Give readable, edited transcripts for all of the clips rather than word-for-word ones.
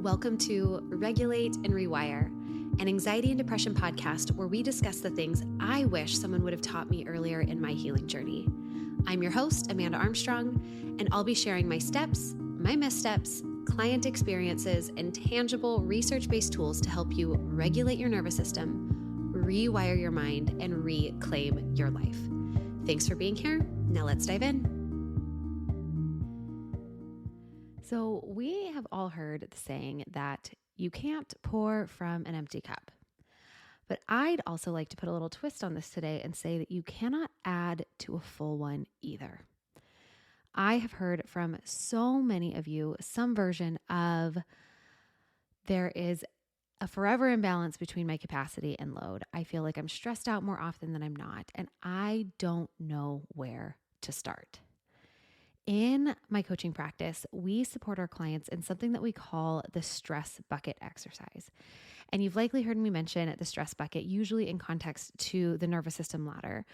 Welcome to Regulate and Rewire, an anxiety and depression podcast where we discuss the things I wish someone would have taught me earlier in my healing journey. I'm your host, Amanda Armstrong, and I'll be sharing my steps, my missteps, client experiences, and tangible research-based tools to help you regulate your nervous system, rewire your mind, and reclaim your life. Thanks for being here. Now let's dive in. So we have all heard the saying that you can't pour from an empty cup. But I'd also like to put a little twist on this today and say that you cannot add to a full one either. I have heard from so many of you some version of there is a forever imbalance between my capacity and load. I feel like I'm stressed out more often than I'm not, and I don't know where to start. In my coaching practice, we support our clients in something that we call the stress bucket exercise. And you've likely heard me mention the stress bucket, usually in context to the nervous system ladder.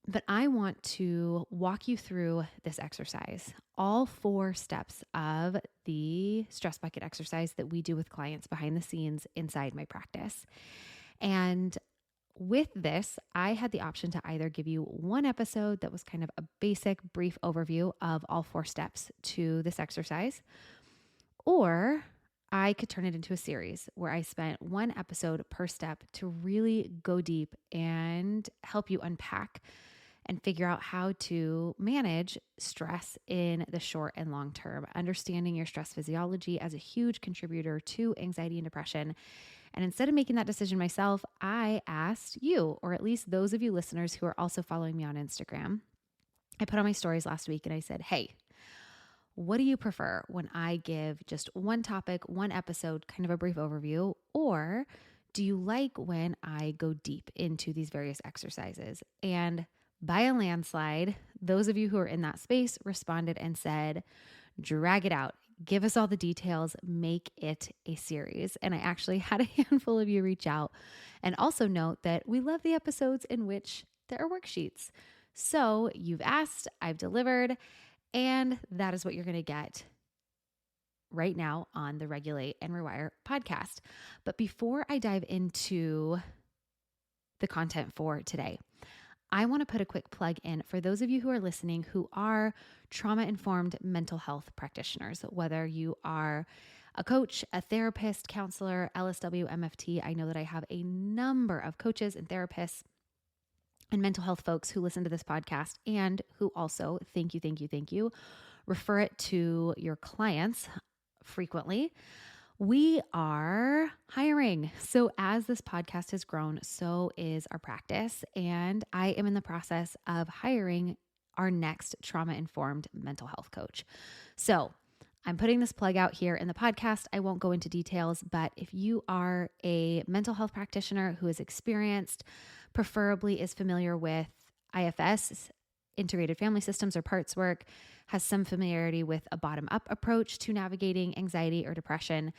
But I want to walk you through this exercise, all 4 steps of the stress bucket exercise that we do with clients behind the scenes inside my practice. And with this, I had the option to either give you one episode that was kind of a basic, brief overview of all 4 steps to this exercise, or I could turn it into a series where I spent one episode per step to really go deep and help you unpack and figure out how to manage stress in the short and long term, understanding your stress physiology as a huge contributor to anxiety and depression. And instead of making that decision myself, I asked you, or at least those of you listeners who are also following me on Instagram. I put on my stories last week and I said, hey, what do you prefer when I give just one topic, one episode, kind of a brief overview? Or do you like when I go deep into these various exercises? And by a landslide, those of you who are in that space responded and said, drag it out. Give us all the details, make it a series. And I actually had a handful of you reach out and also note that we love the episodes in which there are worksheets. So you've asked, I've delivered, and that is what you're going to get right now on the Regulate and Rewire podcast. But before I dive into the content for today, I want to put a quick plug in for those of you who are listening who are trauma-informed mental health practitioners, whether you are a coach, a therapist, counselor, LSW, MFT. I know that I have a number of coaches and therapists and mental health folks who listen to this podcast and who also, thank you, refer it to your clients frequently. We are hiring. So as this podcast has grown, so is our practice. And I am in the process of hiring our next trauma-informed mental health coach. So I'm putting this plug out here in the podcast. I won't go into details, but if you are a mental health practitioner who is experienced, preferably is familiar with IFS, integrated family systems or parts work, has some familiarity with a bottom-up approach to navigating anxiety or depression,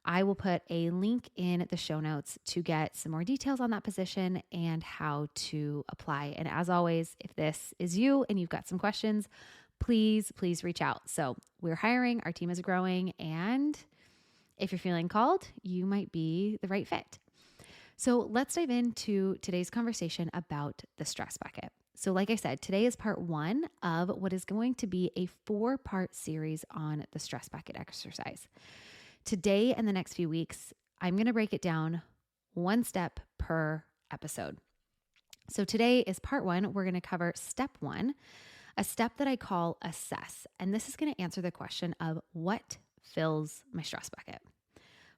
I will put a link in the show notes to get some more details on that position and how to apply. And as always, if this is you and you've got some questions, please reach out. So we're hiring, our team is growing, and if you're feeling called, you might be the right fit. So let's dive into today's conversation about the stress bucket. So like I said, today is part 1 of what is going to be a 4-part series on the stress bucket exercise. Today and the next few weeks, I'm going to break it down 1 step per episode. So today is part 1. We're going to cover step 1, a step that I call assess. And this is going to answer the question of what fills my stress bucket.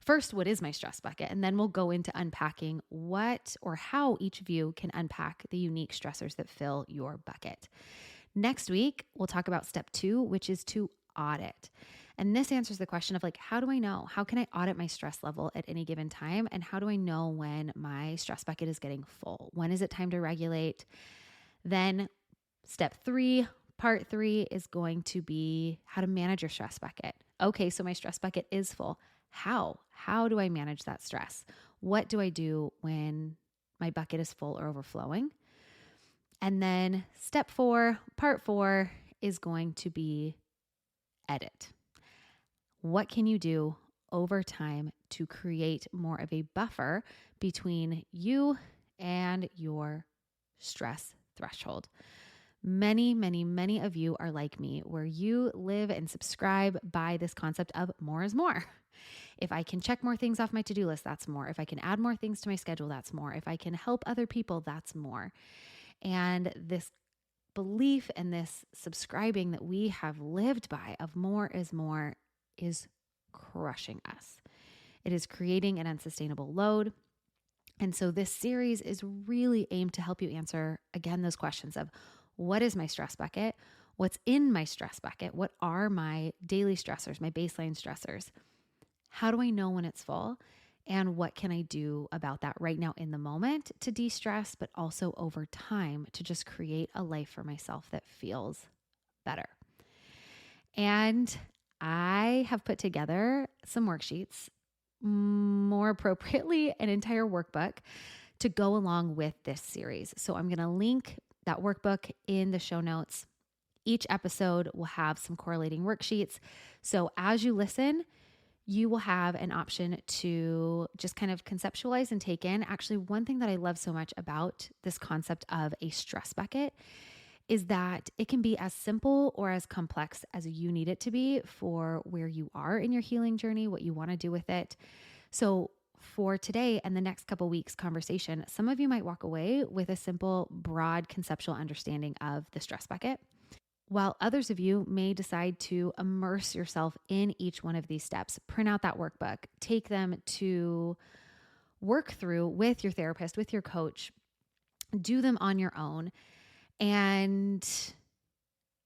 First, what is my stress bucket? And then we'll go into unpacking what or how each of you can unpack the unique stressors that fill your bucket. Next week, we'll talk about step 2, which is to audit. And this answers the question of how do I know? How can I audit my stress level at any given time? And how do I know when my stress bucket is getting full? When is it time to regulate? Then step 3, part 3 is going to be how to manage your stress bucket. Okay, so my stress bucket is full. How? How do I manage that stress? What do I do when my bucket is full or overflowing? And then step 4, part 4 is going to be edit. What can you do over time to create more of a buffer between you and your stress threshold. Many, many, many of you are like me, where you live and subscribe by this concept of more is more. If I can check more things off my to-do list, that's more. If I can add more things to my schedule, that's more. If I can help other people, that's more. And this belief and this subscribing that we have lived by of more is crushing us. It is creating an unsustainable load. And so this series is really aimed to help you answer, again, those questions of what is my stress bucket? What's in my stress bucket? What are my daily stressors, my baseline stressors? How do I know when it's full? And what can I do about that right now in the moment to de-stress, but also over time to just create a life for myself that feels better? And I have put together some worksheets, more appropriately, an entire workbook to go along with this series. So I'm going to link that workbook in the show notes. Each episode will have some correlating worksheets. So as you listen, you will have an option to just kind of conceptualize and take in. Actually, one thing that I love so much about this concept of a stress bucket is that it can be as simple or as complex as you need it to be for where you are in your healing journey, what you want to do with it. So for today and the next couple weeks conversation, some of you might walk away with a simple, broad conceptual understanding of the stress bucket, while others of you may decide to immerse yourself in each one of these steps. Print out that workbook, take them to work through with your therapist, with your coach, do them on your own. And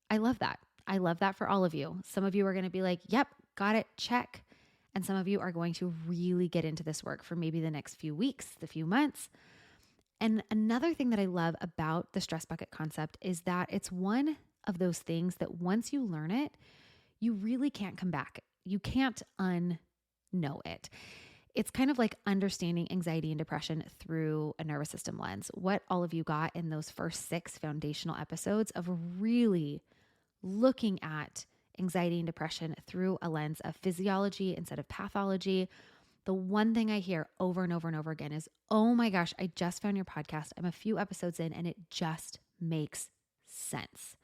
I love that. I love that for all of you. Some of you are going to be like, yep, got it, check. And some of you are going to really get into this work for maybe the next few weeks, the few months. And another thing that I love about the stress bucket concept is that it's one of those things that once you learn it, you really can't come back. You can't unknow it. It's kind of like understanding anxiety and depression through a nervous system lens. What all of you got in those first 6 foundational episodes of really looking at anxiety and depression through a lens of physiology instead of pathology. The one thing I hear over and over and over again is, oh my gosh, I just found your podcast. I'm a few episodes in and it just makes sense.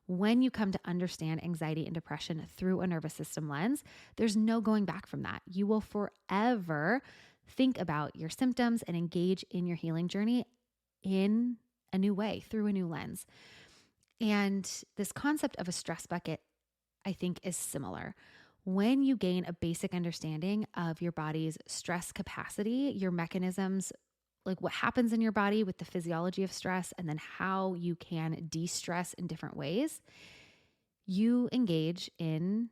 When you come to understand anxiety and depression through a nervous system lens, there's no going back from that. You will forever think about your symptoms and engage in your healing journey in a new way, through a new lens. And this concept of a stress bucket, I think, is similar. When you gain a basic understanding of your body's stress capacity, your mechanisms, like what happens in your body with the physiology of stress, and then how you can de-stress in different ways, you engage in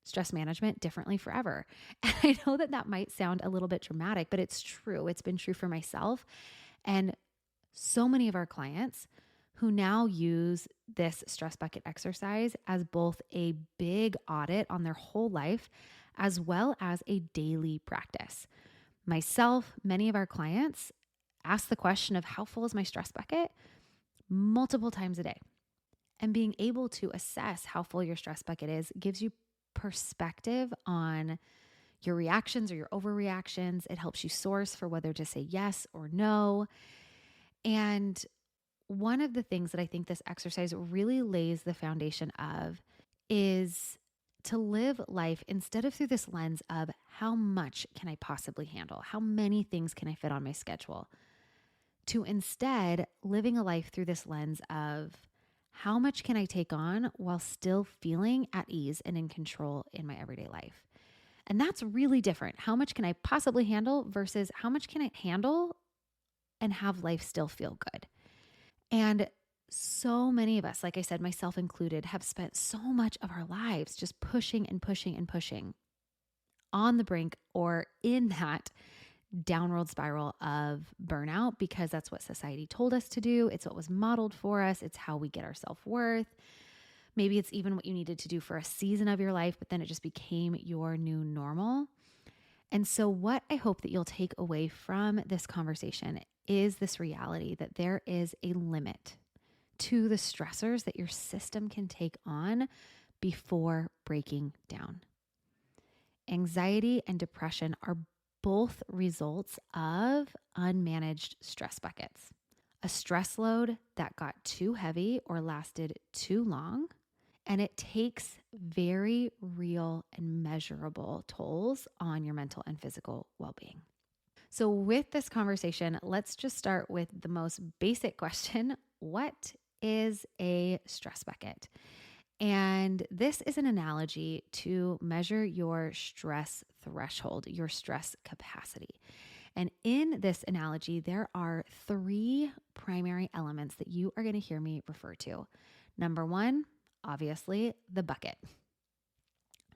stress management differently forever. And I know that that might sound a little bit dramatic, but it's true. It's been true for myself and so many of our clients who now use this stress bucket exercise as both a big audit on their whole life, as well as a daily practice. Myself, many of our clients ask the question of how full is my stress bucket multiple times a day. And being able to assess how full your stress bucket is gives you perspective on your reactions or your overreactions. It helps you source for whether to say yes or no. And one of the things that I think this exercise really lays the foundation of is to live life instead of through this lens of how much can I possibly handle? How many things can I fit on my schedule? To instead living a life through this lens of how much can I take on while still feeling at ease and in control in my everyday life? And that's really different. How much can I possibly handle versus how much can I handle and have life still feel good? And so many of us, like I said, myself included, have spent so much of our lives just pushing and pushing and pushing on the brink or in that downward spiral of burnout because that's what society told us to do. It's what was modeled for us. It's how we get our self-worth. Maybe it's even what you needed to do for a season of your life, but then it just became your new normal. And so what I hope that you'll take away from this conversation is this reality that there is a limit to the stressors that your system can take on before breaking down. Anxiety and depression are both results of unmanaged stress buckets. A stress load that got too heavy or lasted too long, and it takes very real and measurable tolls on your mental and physical well-being. So with this conversation, let's just start with the most basic question. What is a stress bucket? And this is an analogy to measure your stress threshold, your stress capacity. And in this analogy, there are three primary elements that you are going to hear me refer to. Number one, obviously, the bucket.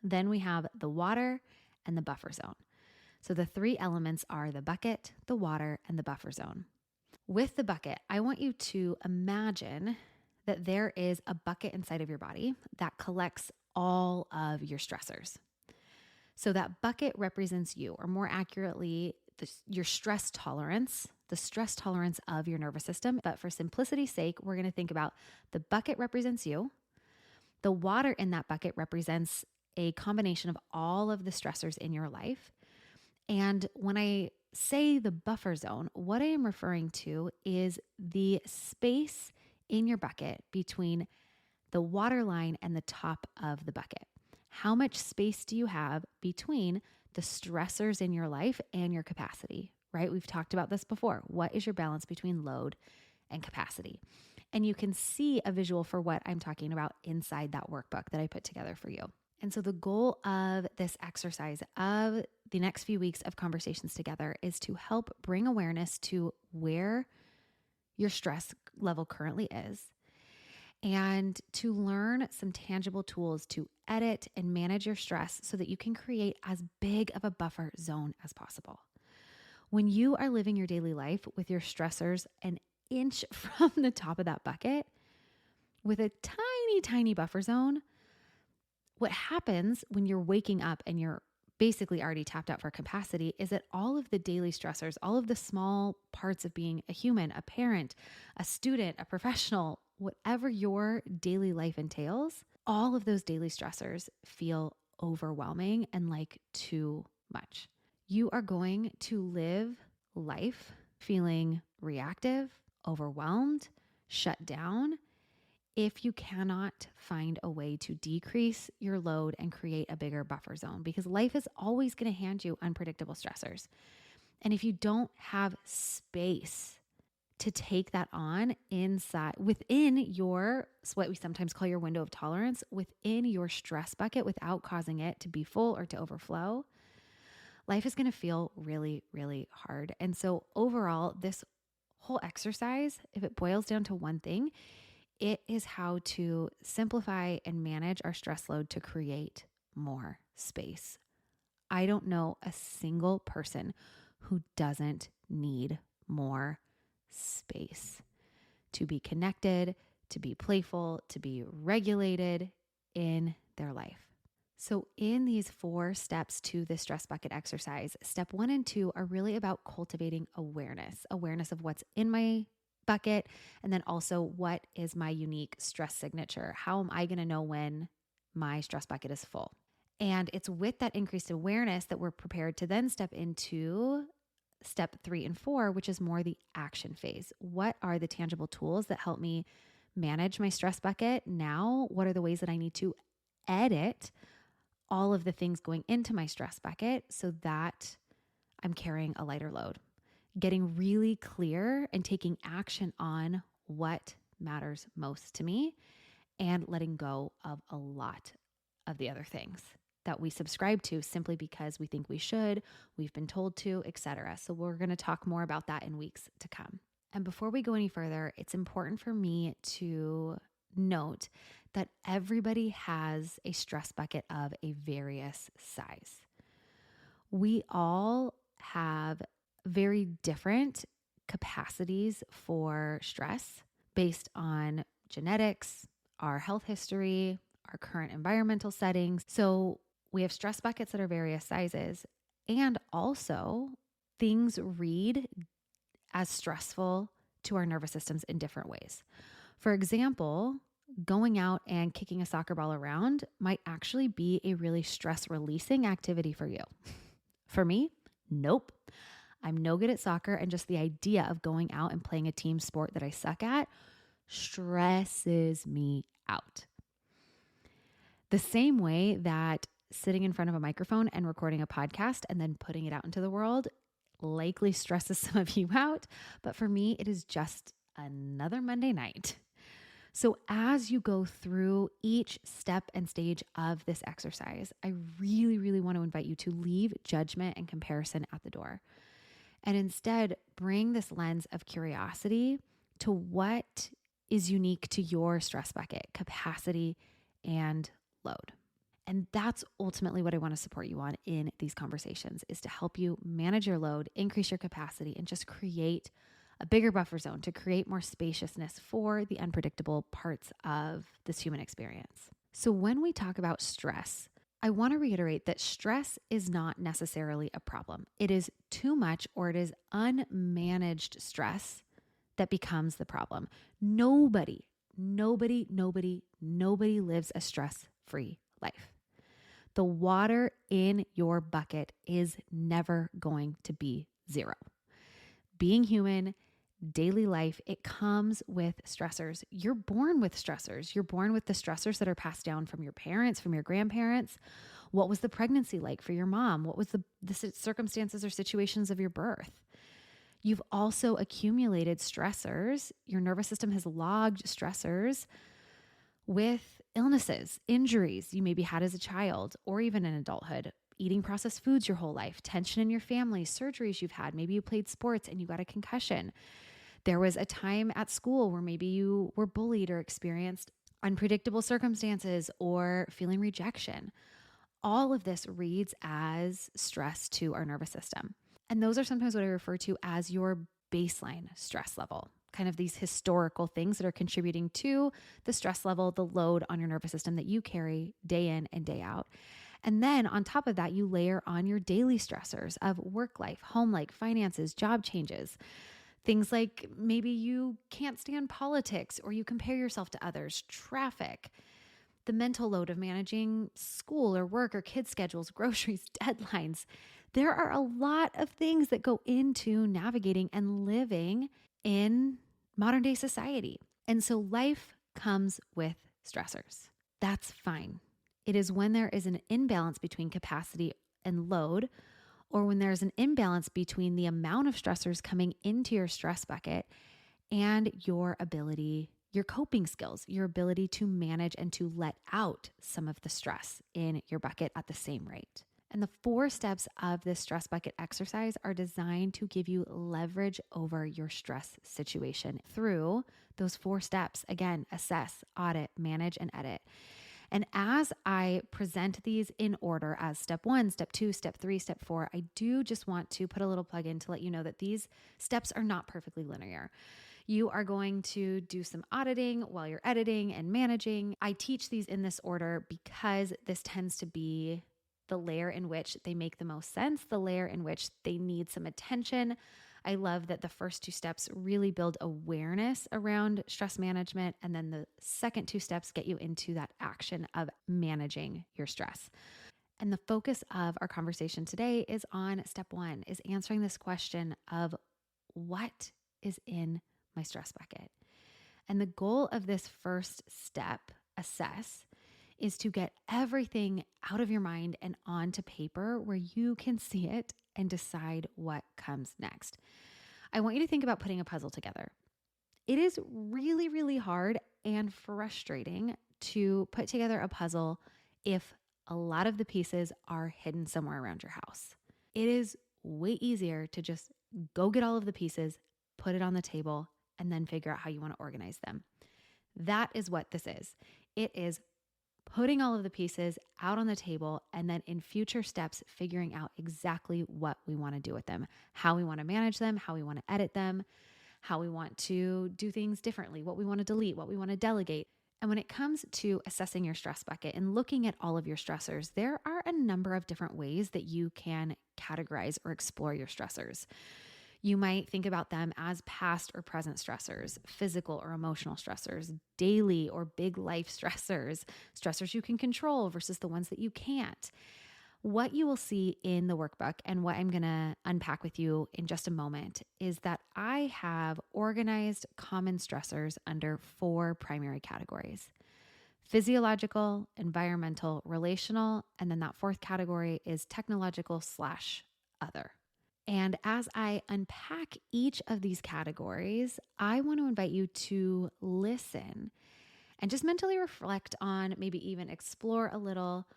Then we have the water and the buffer zone. So the three elements are the bucket, the water, and the buffer zone. With the bucket, I want you to imagine that there is a bucket inside of your body that collects all of your stressors. So that bucket represents you, or more accurately, your stress tolerance, the stress tolerance of your nervous system. But for simplicity's sake, we're going to think about the bucket represents you. The water in that bucket represents a combination of all of the stressors in your life. And when I say the buffer zone, what I am referring to is the space in your bucket between the water line and the top of the bucket. How much space do you have between the stressors in your life and your capacity, right? We've talked about this before. What is your balance between load and capacity? And you can see a visual for what I'm talking about inside that workbook that I put together for you. And so the goal of this exercise, of the next few weeks of conversations together, is to help bring awareness to where your stress level currently is, and to learn some tangible tools to edit and manage your stress so that you can create as big of a buffer zone as possible. When you are living your daily life with your stressors an inch from the top of that bucket with a tiny, tiny buffer zone, what happens when you're waking up and you're basically already tapped out for capacity is that all of the daily stressors, all of the small parts of being a human, a parent, a student, a professional, whatever your daily life entails, all of those daily stressors feel overwhelming and like too much. You are going to live life feeling reactive, overwhelmed, shut down, if you cannot find a way to decrease your load and create a bigger buffer zone, because life is always going to hand you unpredictable stressors. And if you don't have space to take that on inside, within your, what we sometimes call your window of tolerance, within your stress bucket, without causing it to be full or to overflow, life is going to feel really, really hard. And so overall, this whole exercise, if it boils down to one thing, it is how to simplify and manage our stress load to create more space. I don't know a single person who doesn't need more space to be connected, to be playful, to be regulated in their life. So in these 4 steps to the stress bucket exercise, step 1 and 2 are really about cultivating awareness of what's in my bucket, and then also what is my unique stress signature? How am I going to know when my stress bucket is full? And it's with that increased awareness that we're prepared to then step into step 3 and 4, which is more the action phase. What are the tangible tools that help me manage my stress bucket now? What are the ways that I need to edit all of the things going into my stress bucket so that I'm carrying a lighter load? Getting really clear and taking action on what matters most to me, and letting go of a lot of the other things that we subscribe to simply because we think we should, we've been told to, etc. So we're going to talk more about that in weeks to come. And before we go any further, it's important for me to note that everybody has a stress bucket of a various size. We all have very different capacities for stress based on genetics, our health history, our current environmental settings. So we have stress buckets that are various sizes, and also things read as stressful to our nervous systems in different ways. For example, going out and kicking a soccer ball around might actually be a really stress releasing activity for you. For me, nope. I'm no good at soccer, and just the idea of going out and playing a team sport that I suck at stresses me out. The same way that sitting in front of a microphone and recording a podcast and then putting it out into the world likely stresses some of you out, but for me, it is just another Monday night. So as you go through each step and stage of this exercise, I really, really want to invite you to leave judgment and comparison at the door and instead bring this lens of curiosity to what is unique to your stress bucket, capacity, and load. And that's ultimately what I want to support you on in these conversations, is to help you manage your load, increase your capacity, and just create a bigger buffer zone to create more spaciousness for the unpredictable parts of this human experience. So when we talk about stress, I want to reiterate that stress is not necessarily a problem. It is too much, or it is unmanaged stress that becomes the problem. Nobody lives a stress-free life. The water in your bucket is never going to be zero. Being human, daily life, it comes with stressors. You're born with stressors. You're born with the stressors that are passed down from your parents, from your grandparents. What was the pregnancy like for your mom? What was the circumstances or situations of your birth? You've also accumulated stressors. Your nervous system has logged stressors with illnesses, injuries you maybe had as a child or even in adulthood, eating processed foods your whole life, tension in your family, surgeries you've had. Maybe you played sports and you got a concussion. There was a time at school where maybe you were bullied or experienced unpredictable circumstances or feeling rejection. All of this reads as stress to our nervous system. And those are sometimes what I refer to as your baseline stress level, kind of these historical things that are contributing to the stress level, the load on your nervous system that you carry day in and day out. And then on top of that, you layer on your daily stressors of work life, home life, finances, job changes. Things like maybe you can't stand politics or you compare yourself to others, traffic, the mental load of managing school or work or kids' schedules, groceries, deadlines. There are a lot of things that go into navigating and living in modern day society. And so life comes with stressors. That's fine. It is when there is an imbalance between capacity and load, or when there's an imbalance between the amount of stressors coming into your stress bucket and your ability, your coping skills, your ability to manage and to let out some of the stress in your bucket at the same rate. And the 4 steps of this stress bucket exercise are designed to give you leverage over your stress situation through those 4 steps. Again, assess, audit, manage, and edit. And as I present these in order as step 1, step 2, step 3, step 4, I do just want to put a little plug in to let you know that these steps are not perfectly linear. You are going to do some auditing while you're editing and managing. I teach these in this order because this tends to be the layer in which they make the most sense, the layer in which they need some attention. I love that the first 2 steps really build awareness around stress management. And then the second 2 steps get you into that action of managing your stress. And the focus of our conversation today is on step 1, is answering this question of what is in my stress bucket. And the goal of this first step, assess, is to get everything out of your mind and onto paper where you can see it and decide what comes next. I want you to think about putting a puzzle together. It is really, really hard and frustrating to put together a puzzle if a lot of the pieces are hidden somewhere around your house. It is way easier to just go get all of the pieces, put it on the table, and then figure out how you want to organize them. That is what this is. It is putting all of the pieces out on the table, and then in future steps, figuring out exactly what we want to do with them, how we want to manage them, how we want to edit them, how we want to do things differently, what we want to delete, what we want to delegate. And when it comes to assessing your stress bucket and looking at all of your stressors, there are a number of different ways that you can categorize or explore your stressors. You might think about them as past or present stressors, physical or emotional stressors, daily or big life stressors, stressors you can control versus the ones that you can't. What you will see in the workbook and what I'm going to unpack with you in just a moment is that I have organized common stressors under 4 primary categories: physiological, environmental, relational, and then that 4th category is technological/other. And as I unpack each of these categories, I want to invite you to listen and just mentally reflect on, maybe even explore a little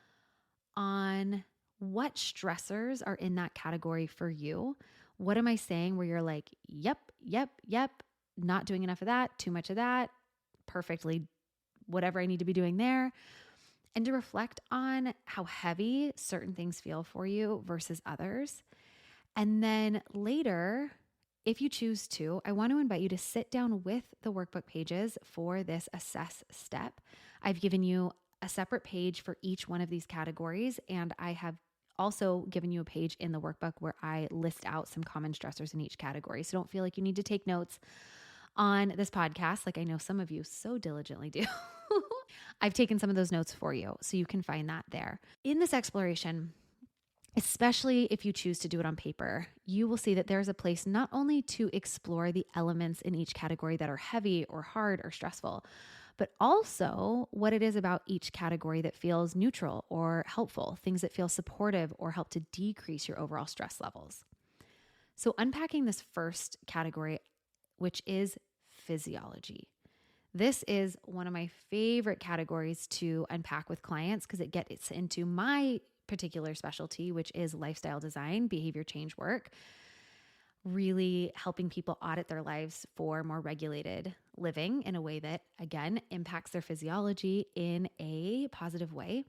on what stressors are in that category for you. What am I saying where you're like, yep, yep, yep, not doing enough of that, too much of that, perfectly whatever I need to be doing there. And to reflect on how heavy certain things feel for you versus others. And then later, if you choose to, I want to invite you to sit down with the workbook pages for this assess step. I've given you a separate page for each one of these categories, and I have also given you a page in the workbook where I list out some common stressors in each category. So don't feel like you need to take notes on this podcast like I know some of you so diligently do. I've taken some of those notes for you, so you can find that there. In this exploration, especially if you choose to do it on paper, you will see that there's a place not only to explore the elements in each category that are heavy or hard or stressful, but also what it is about each category that feels neutral or helpful, things that feel supportive or help to decrease your overall stress levels. So, unpacking this first category, which is physiology. This is one of my favorite categories to unpack with clients because it gets into my particular specialty, which is lifestyle design, behavior change work, really helping people audit their lives for more regulated living in a way that, again, impacts their physiology in a positive way.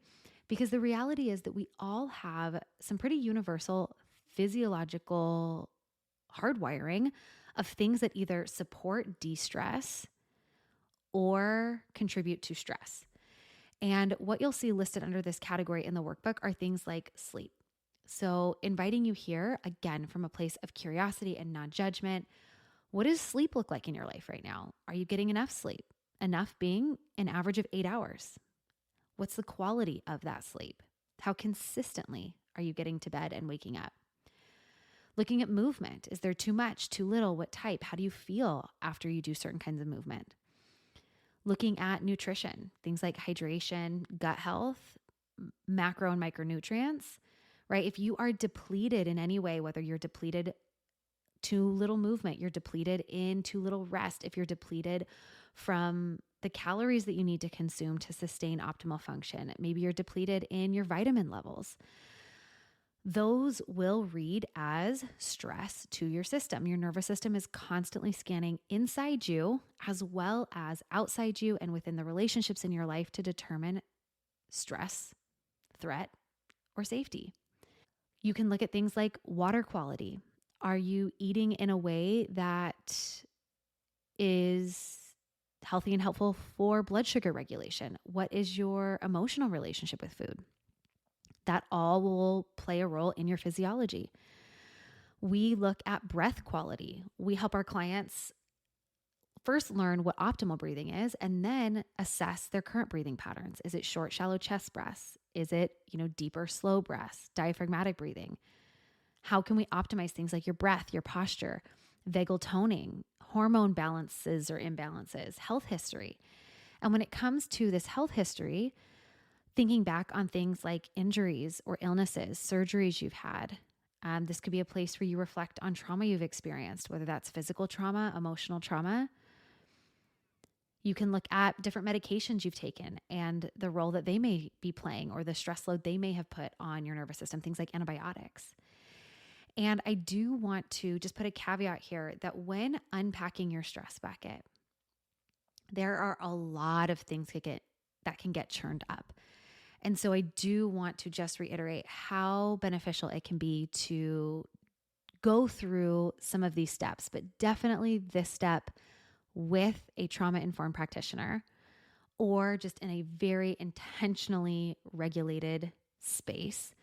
Because the reality is that we all have some pretty universal physiological hardwiring of things that either support de-stress or contribute to stress. And what you'll see listed under this category in the workbook are things like sleep. So, inviting you here, again, from a place of curiosity and non-judgment, what does sleep look like in your life right now? Are you getting enough sleep? Enough being an average of 8 hours. What's the quality of that sleep? How consistently are you getting to bed and waking up? Looking at movement. Is there too much, too little? What type? How do you feel after you do certain kinds of movement? Looking at nutrition, things like hydration, gut health, macro and micronutrients, right? If you are depleted in any way, whether you're depleted too little movement, you're depleted in too little rest, if you're depleted from the calories that you need to consume to sustain optimal function, maybe you're depleted in your vitamin levels. Those will read as stress to your system. Your nervous system is constantly scanning inside you as well as outside you and within the relationships in your life to determine stress, threat, or safety. You can look at things like water quality. Are you eating in a way that is healthy and helpful for blood sugar regulation? What is your emotional relationship with food? That all will play a role in your physiology. We look at breath quality. We help our clients first learn what optimal breathing is and then assess their current breathing patterns. Is it short, shallow chest breaths? Is it, deeper, slow breaths, diaphragmatic breathing? How can we optimize things like your breath, your posture, vagal toning, hormone balances or imbalances, health history? And when it comes to this health history, thinking back on things like injuries or illnesses, surgeries you've had. This could be a place where you reflect on trauma you've experienced, whether that's physical trauma, emotional trauma. You can look at different medications you've taken and the role that they may be playing or the stress load they may have put on your nervous system, things like antibiotics. And I do want to just put a caveat here that when unpacking your stress bucket, there are a lot of things that can get churned up. And so I do want to just reiterate how beneficial it can be to go through some of these steps, but definitely this step with a trauma-informed practitioner or just in a very intentionally regulated space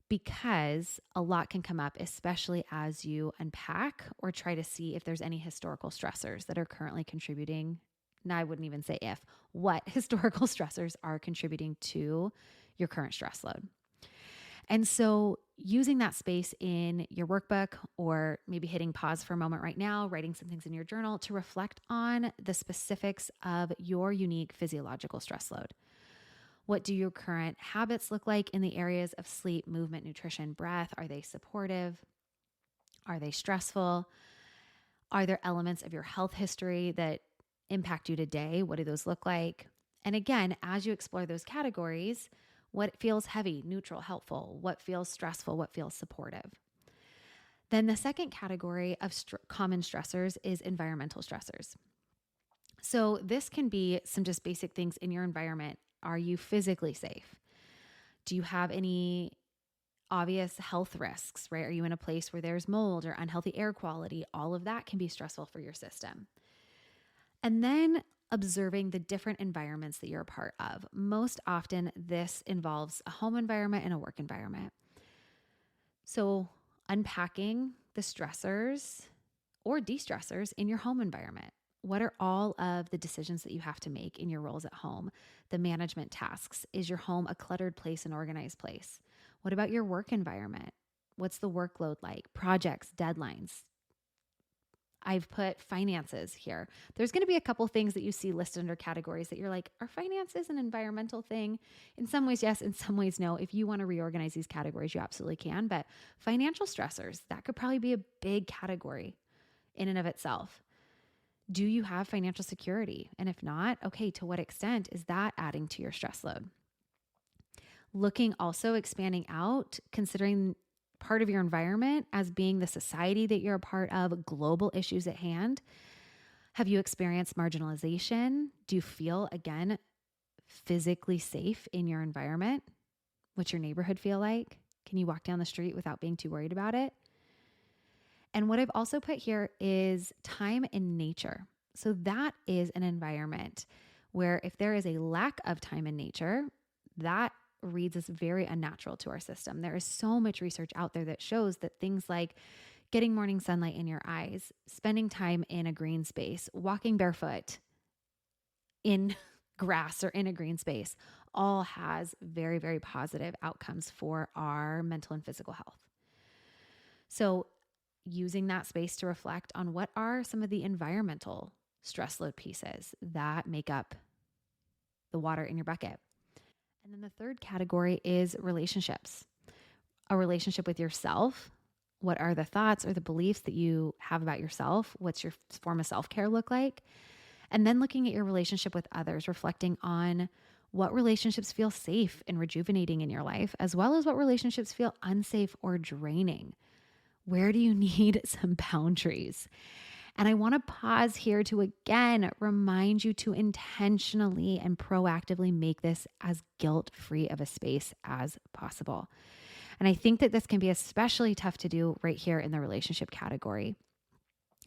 because a lot can come up, especially as you unpack or try to see if there's any historical stressors that are currently contributing. Now, I wouldn't even say if, what historical stressors are contributing to your current stress load. And so, using that space in your workbook, or maybe hitting pause for a moment right now, writing some things in your journal to reflect on the specifics of your unique physiological stress load. What do your current habits look like in the areas of sleep, movement, nutrition, breath? Are they supportive? Are they stressful? Are there elements of your health history that impact you today? What do those look like? And again, as you explore those categories, what feels heavy, neutral, helpful? What feels stressful? What feels supportive? Then the second category of common stressors is environmental stressors. So this can be some just basic things in your environment. Are you physically safe? Do you have any obvious health risks, right? Are you in a place where there's mold or unhealthy air quality? All of that can be stressful for your system. And then observing the different environments that you're a part of. Most often, this involves a home environment and a work environment. So, unpacking the stressors or de-stressors in your home environment. What are all of the decisions that you have to make in your roles at home? The management tasks. Is your home a cluttered place, an organized place? What about your work environment? What's the workload like? Projects, deadlines. I've put finances here. There's going to be a couple things that you see listed under categories that you're like, are finances an environmental thing? In some ways, yes. In some ways, no. If you want to reorganize these categories, you absolutely can. But financial stressors, that could probably be a big category in and of itself. Do you have financial security? And if not, okay, to what extent is that adding to your stress load? Looking also expanding out, considering part of your environment as being the society that you're a part of, global issues at hand. Have you experienced marginalization? Do you feel, again, physically safe in your environment? What's your neighborhood feel like? Can you walk down the street without being too worried about it? And what I've also put here is time in nature. So that is an environment where if there is a lack of time in nature, that reads as very unnatural to our system. There is so much research out there that shows that things like getting morning sunlight in your eyes, spending time in a green space, walking barefoot in grass or in a green space, all has very, very positive outcomes for our mental and physical health. So using that space to reflect on what are some of the environmental stress load pieces that make up the water in your bucket. And then the third category is relationships. A relationship with yourself. What are the thoughts or the beliefs that you have about yourself? What's your form of self-care look like? And then looking at your relationship with others, reflecting on what relationships feel safe and rejuvenating in your life, as well as what relationships feel unsafe or draining. Where do you need some boundaries? And I want to pause here to again remind you to intentionally and proactively make this as guilt-free of a space as possible. And I think that this can be especially tough to do right here in the relationship category.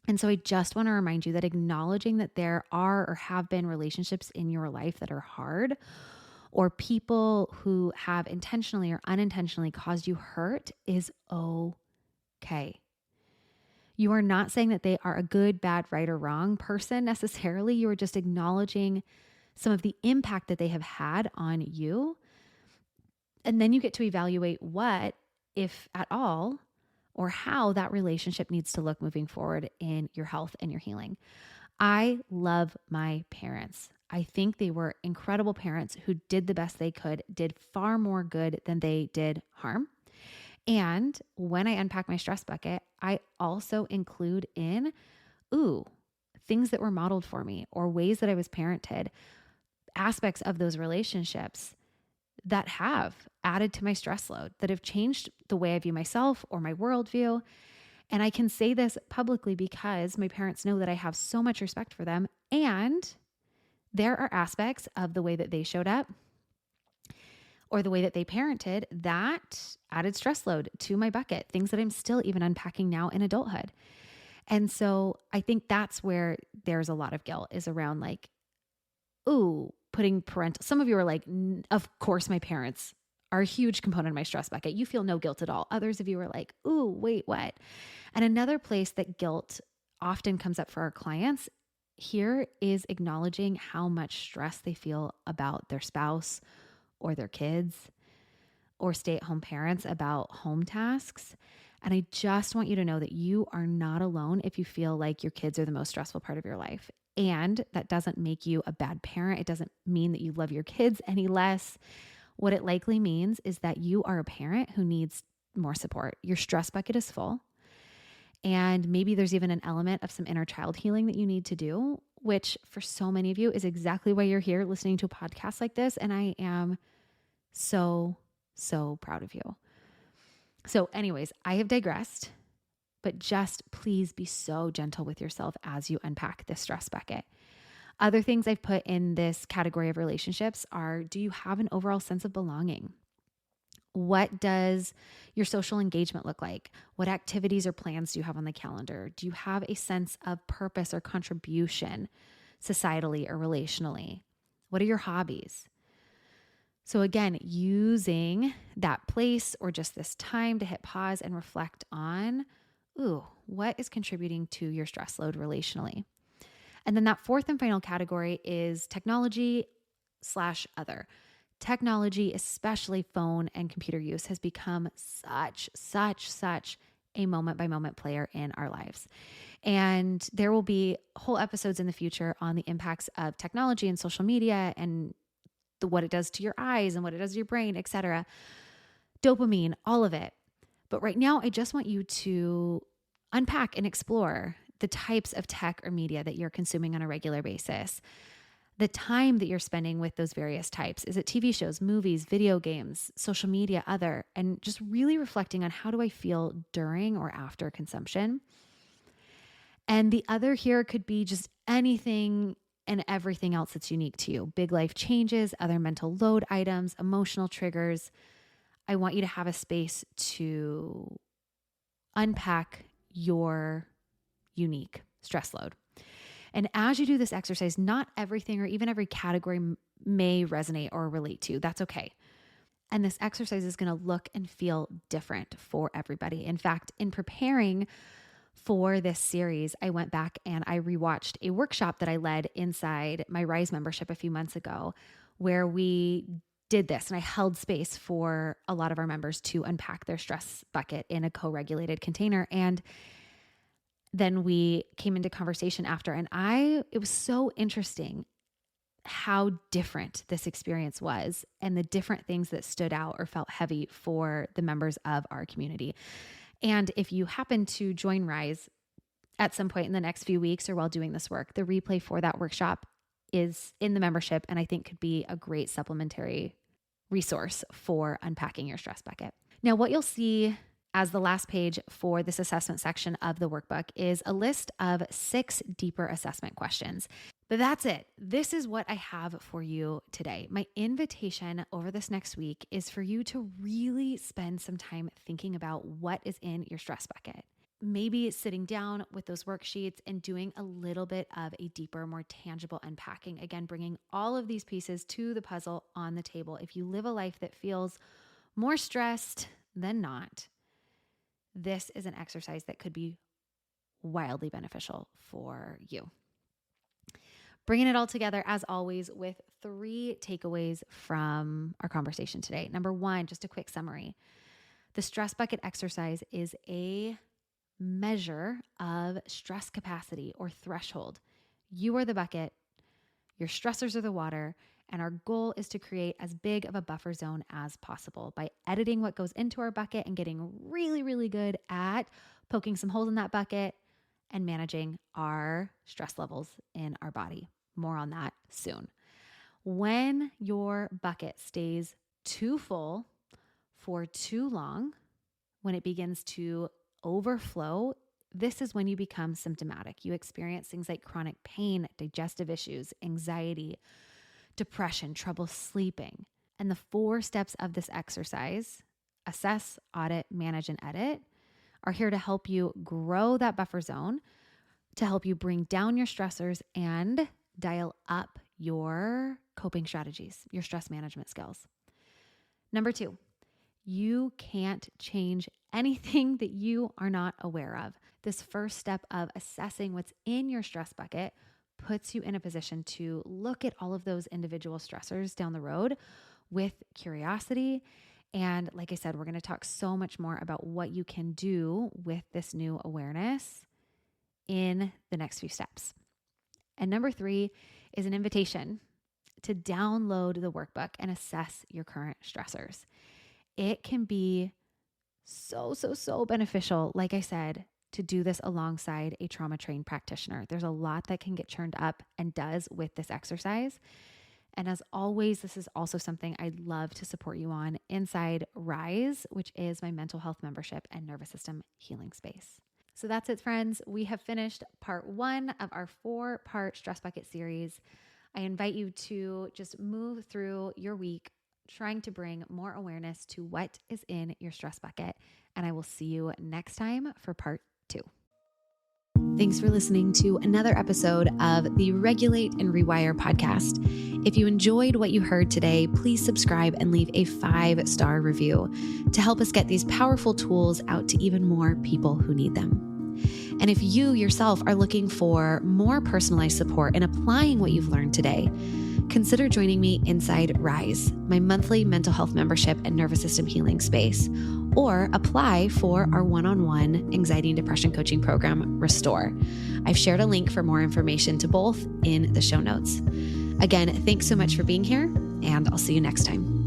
And so I just want to remind you that acknowledging that there are or have been relationships in your life that are hard, or people who have intentionally or unintentionally caused you hurt, is okay. You are not saying that they are a good, bad, right, or wrong person necessarily. You are just acknowledging some of the impact that they have had on you. And then you get to evaluate what, if at all, or how that relationship needs to look moving forward in your health and your healing. I love my parents. I think they were incredible parents who did the best they could, did far more good than they did harm. And when I unpack my stress bucket, I also include in, things that were modeled for me or ways that I was parented, aspects of those relationships that have added to my stress load, that have changed the way I view myself or my worldview. And I can say this publicly because my parents know that I have so much respect for them. And there are aspects of the way that they showed up or the way that they parented that added stress load to my bucket, things that I'm still even unpacking now in adulthood. And so I think that's where there's a lot of guilt, is around like, putting parental, some of you are like, of course my parents are a huge component of my stress bucket. You feel no guilt at all. Others of you are like, ooh, wait, what? And another place that guilt often comes up for our clients here is acknowledging how much stress they feel about their spouse or their kids or stay-at-home parents about home tasks. And I just want you to know that you are not alone if you feel like your kids are the most stressful part of your life. And that doesn't make you a bad parent. It doesn't mean that you love your kids any less. What it likely means is that you are a parent who needs more support. Your stress bucket is full. And maybe there's even an element of some inner child healing that you need to do, which for so many of you is exactly why you're here listening to a podcast like this. And I am so proud of you. So anyways, I have digressed, but just please be so gentle with yourself as you unpack this stress bucket. Other things I've put in this category of relationships are, do you have an overall sense of belonging? What does your social engagement look like? What activities or plans do you have on the calendar? Do you have a sense of purpose or contribution societally or relationally? What are your hobbies? So again, using that place or just this time to hit pause and reflect on, what is contributing to your stress load relationally? And then that fourth and final category is technology/other. Technology, especially phone and computer use, has become such a moment by moment player in our lives. And there will be whole episodes in the future on the impacts of technology and social media and what it does to your eyes and what it does to your brain, etc. Dopamine, all of it. But right now, I just want you to unpack and explore the types of tech or media that you're consuming on a regular basis, the time that you're spending with those various types. Is it TV shows, movies, video games, social media, other, and just really reflecting on how do I feel during or after consumption. And the other here could be just anything and everything else that's unique to you. Big life changes, other mental load items, emotional triggers. I want you to have a space to unpack your unique stress load. And as you do this exercise, not everything or even every category may resonate or relate to. That's okay. And this exercise is going to look and feel different for everybody. In fact, in preparing for this series, I went back and I rewatched a workshop that I led inside my Rise membership a few months ago, where we did this and I held space for a lot of our members to unpack their stress bucket in a co-regulated container. And then we came into conversation after, and it was so interesting how different this experience was and the different things that stood out or felt heavy for the members of our community. And if you happen to join Rise at some point in the next few weeks or while doing this work, the replay for that workshop is in the membership and I think could be a great supplementary resource for unpacking your stress bucket. Now, what you'll see as the last page for this assessment section of the workbook is a list of 6 deeper assessment questions. But that's it. This is what I have for you today. My invitation over this next week is for you to really spend some time thinking about what is in your stress bucket. Maybe sitting down with those worksheets and doing a little bit of a deeper, more tangible unpacking. Again, bringing all of these pieces to the puzzle on the table. If you live a life that feels more stressed than not, this is an exercise that could be wildly beneficial for you. Bringing it all together, as always, with 3 takeaways from our conversation today. Number 1, just a quick summary. The stress bucket exercise is a measure of stress capacity or threshold. You are the bucket, your stressors are the water, and our goal is to create as big of a buffer zone as possible by editing what goes into our bucket and getting really, really good at poking some holes in that bucket and managing our stress levels in our body. More on that soon. When your bucket stays too full for too long, when it begins to overflow, this is when you become symptomatic. You experience things like chronic pain, digestive issues, anxiety, depression, trouble sleeping. And the 4 steps of this exercise, assess, audit, manage, and edit, are here to help you grow that buffer zone, to help you bring down your stressors and dial up your coping strategies, your stress management skills. Number 2, You can't change anything that you are not aware of. This first step of assessing what's in your stress bucket puts you in a position to look at all of those individual stressors down the road with curiosity. And like I said, we're going to talk so much more about what you can do with this new awareness in the next few steps. And number 3 is an invitation to download the workbook and assess your current stressors. It can be so beneficial, like I said, to do this alongside a trauma trained practitioner. There's a lot that can get churned up and does with this exercise. And as always, this is also something I'd love to support you on inside Rise, which is my mental health membership and nervous system healing space. So that's it, friends. We have finished part 1 of our 4-part stress bucket series. I invite you to just move through your week trying to bring more awareness to what is in your stress bucket. And I will see you next time for part 2. Thanks for listening to another episode of the Regulate and Rewire podcast. If you enjoyed what you heard today, please subscribe and leave a 5-star review to help us get these powerful tools out to even more people who need them. And if you yourself are looking for more personalized support in applying what you've learned today, consider joining me inside Rise, my monthly mental health membership and nervous system healing space, or apply for our one-on-one anxiety and depression coaching program, Restore. I've shared a link for more information to both in the show notes. Again, thanks so much for being here, and I'll see you next time.